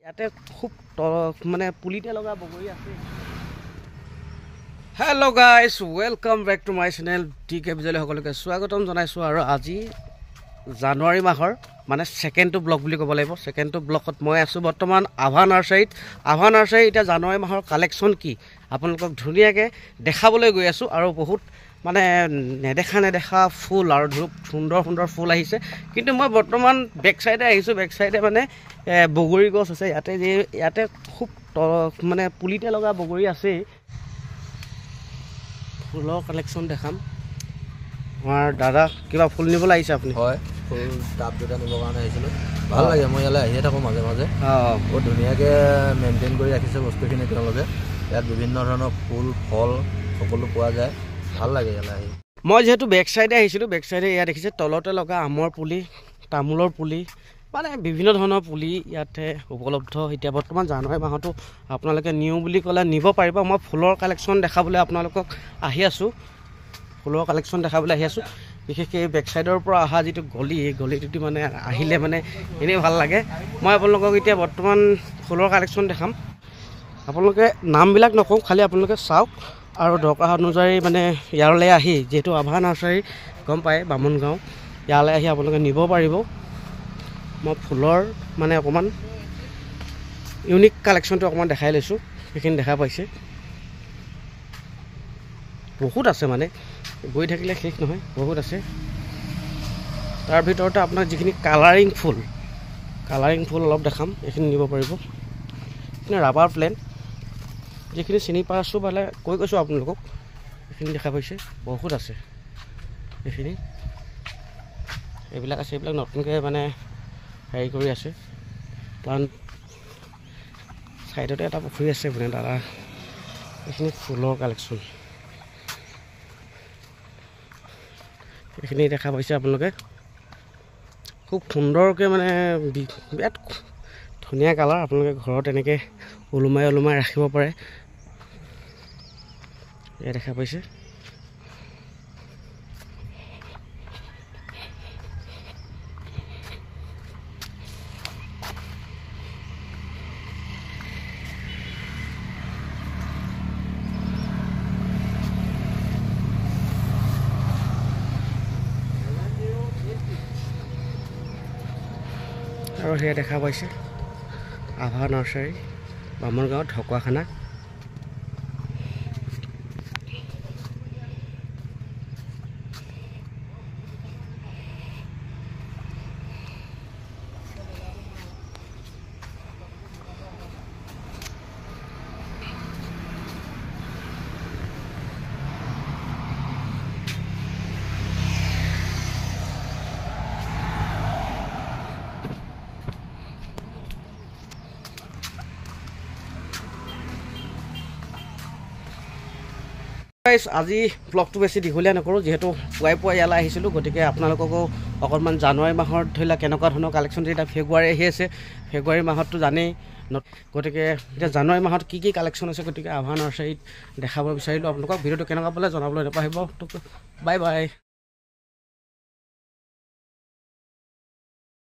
ইয়াতে খুব মানে পুলিতে লগা বগৰী আছে। Hello' guys, welcome back to my channel DK বিজয়লৈ সকলোকে স্বাগতম জনাইছোঁ। আৰু আজি জানুৱাৰী মাহৰ মানে ছেকেণ্ডটো ব্লগ বুলি ক'ব লাগিব। ছেকেণ্ডটো ব্লগত মই আছোঁ বৰ্তমান আভা নাৰ্চাৰীত। আভা নাৰ্চাৰী এতিয়া জানুৱাৰী মাহৰ কালেকশ্যন কি আপোনালোকক ধুনীয়াকৈ দেখাবলৈ গৈ আছোঁ। আৰু বহুত মানে নেদেখা ফুল আৰু সুন্দৰ সুন্দৰ ফুল আহিছে। কিন্তু মই বৰ্তমান বেক চাইডে আহিছোঁ। বেক চাইডে মানে বগৰী গছ আছে। ইয়াতে খুব মানে পুলিতে লগা বগৰী আছেই। ফুলৰ কালেকশ্যন দেখাম। আমাৰ দাদা কিবা ফুল নিবলৈ আহিছে আপুনি? হয়, ফুল টাব দুটা নিবৰ কাৰণে আহিছিলোঁ। ভাল লাগে, মই ইয়ালৈ আহিয়ে থাকোঁ মাজে মাজে। বহুত ধুনীয়াকৈ মেইনটেইন কৰি ৰাখিছে বস্তুখিনি তেওঁলোকে। ইয়াত বিভিন্ন ধৰণৰ ফুল ফল সকলো পোৱা যায়, ভাল লাগে ইয়ালৈ আহি। মই যিহেতু বেক চাইডে আহিছিলোঁ, বেক চাইডে ইয়াত দেখিছে তলতে লগা আমৰ পুলি, তামোলৰ পুলি, মানে বিভিন্ন ধৰণৰ পুলি ইয়াতে উপলব্ধ। এতিয়া বৰ্তমান জানুৱাৰী মাহতো আপোনালোকে নিওঁ বুলি ক'লে নিব পাৰিব। মই ফুলৰ কালেকশ্যন দেখাবলৈ আপোনালোকক আহি আছোঁ। ফুলৰ কালেকশ্যন দেখাবলৈ আহি আছোঁ। বিশেষকৈ এই বেক চাইডৰ পৰা অহা যিটো গলি, এই গলিটোদি মানে আহিলে মানে এনেই ভাল লাগে। মই আপোনালোকক এতিয়া বৰ্তমান ফুলৰ কালেকশ্যন দেখাম। আপোনালোকে নামবিলাক নকওঁ, খালি আপোনালোকে চাওক আৰু দৰকাৰ অনুযায়ী মানে ইয়ালৈ আহি, যিহেতু আভা নাৰ্চাৰী গম পায় বামুণগাঁও, ইয়ালৈ আহি আপোনালোকে নিব পাৰিব। মই ফুলৰ মানে অকণমান ইউনিক কালেকশ্যনটো অকণমান দেখাই লৈছোঁ। সেইখিনি দেখা পাইছে, বহুত আছে মানে গৈ থাকিলে শেষ নহয়, বহুত আছে। তাৰ ভিতৰতে আপোনাক যিখিনি কালাৰিং ফুল অলপ দেখাম, এইখিনি নিব পাৰিব। এইখিনি ৰাবাৰ প্লেণ্ট, যিখিনি চিনি পাইছোঁ মানে কৈ কৈছোঁ আপোনালোকক, এইখিনি দেখা পাইছে, বহুত আছে। এইবিলাক আছে, এইবিলাক নতুনকৈ মানে হেৰি কৰি আছে। কাৰণ ছাইডতে এটা পুখুৰী আছে মানে দাদা। এইখিনি ফুলৰ কালেকশ্যন, এইখিনি দেখা পাইছে আপোনালোকে। খুব সুন্দৰকৈ মানে বিৰাট ধুনীয়া কালাৰ। আপোনালোকে ঘৰত এনেকৈ ওলোমাই ৰাখিব পাৰে। এয়া দেখা পাইছে। আৰু সেয়া দেখা পাইছে আভা নাৰ্চাৰী, বামুণগাঁও ঢকুৱাখানা। আজি ব্লগটো বেছি দীঘলীয়া নকৰোঁ, যিহেতু পুৱাই ইয়ালৈ আহিছিলোঁ। গতিকে আপোনালোককো অকণমান জানুৱাৰী মাহত ধৰি লওক কেনেকুৱা ধৰণৰ কালেকশ্যন, এতিয়া ফেব্ৰুৱাৰী আহি আছে। ফেব্ৰুৱাৰী মাহততো জানেই, গতিকে এতিয়া জানুৱাৰী মাহত কি কালেকশ্যন আছে, গতিকে আভা নাৰ্চাৰীত দেখাব বিচাৰিলোঁ আপোনালোকক। ভিডিঅ'টো কেনেকুৱা পালে জনাবলৈ নাপাহৰিব। Bye bye.